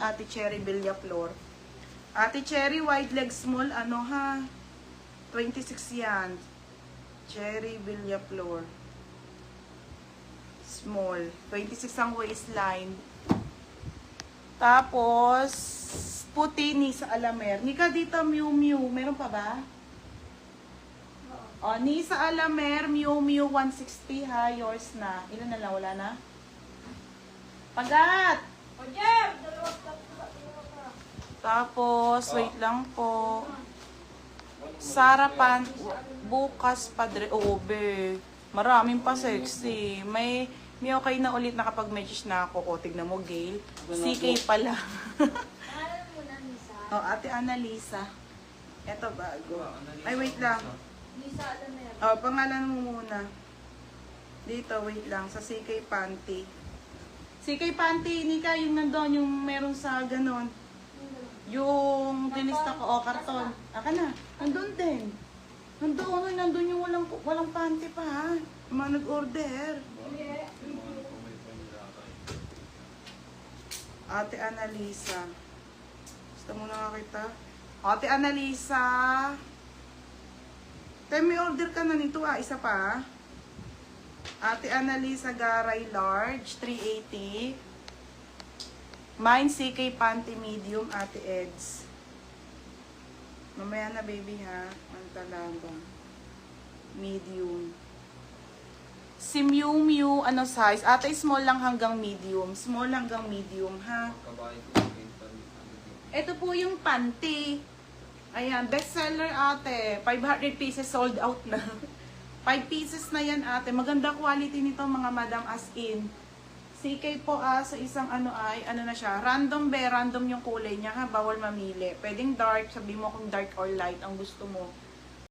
Ate Cherry Villaflor. Ate Cherry, wide leg small, ano ha? 26 yan. Cherry Villaflor. Small. 26 ang waistline. Tapos, puti ni sa Alamer. Nika dito, Miu Miu. Meron pa ba? O, ni sa Alamer, Miu Miu 160 ha. Yours na. Ilan na lang? Wala na? Pagat! O, Jeff! Dalawa. Tapos, wait lang po. Sarapan, bukas padre. Oo, be. Maraming pa sexy. May okay na ulit na kapag message na ako. O, tignan mo, Gail. CK pala. Pangalan mo na, Nisa. O, Ate Annalisa. Eto, bago. Ay, wait lang. Nisa Alamer. O, pangalan mo muna. Dito, wait lang. Sa CK Panty. CK Panty, Nika, yung nandun, yung meron sa ganon. Yung tinista ko, o, karton. Aka na. Nandun din. Nandun yung walang panty pa, ha? Yung mga nag-order. Ate Annalisa. Gusto mo na kita? Ate Annalisa. Tayo may order ka na nito, isa pa. Ate Annalisa Garay Large, 380. Mine CK Panty Medium, Ate Eds. Mamaya na, baby, ha? Ang talaga. Medium. Si Miu Miu, ano size? Ate, small lang hanggang medium. Small hanggang medium, ha? Ito po yung panty. Ayan, bestseller, ate. 500 pieces sold out na. 5 pieces na yan, ate. Maganda quality nito, mga madam, as in. CK po, sa isang ano na siya. Random random yung kulay niya, ha? Bawal mamili. Pwedeng dark, sabi mo kung dark or light ang gusto mo.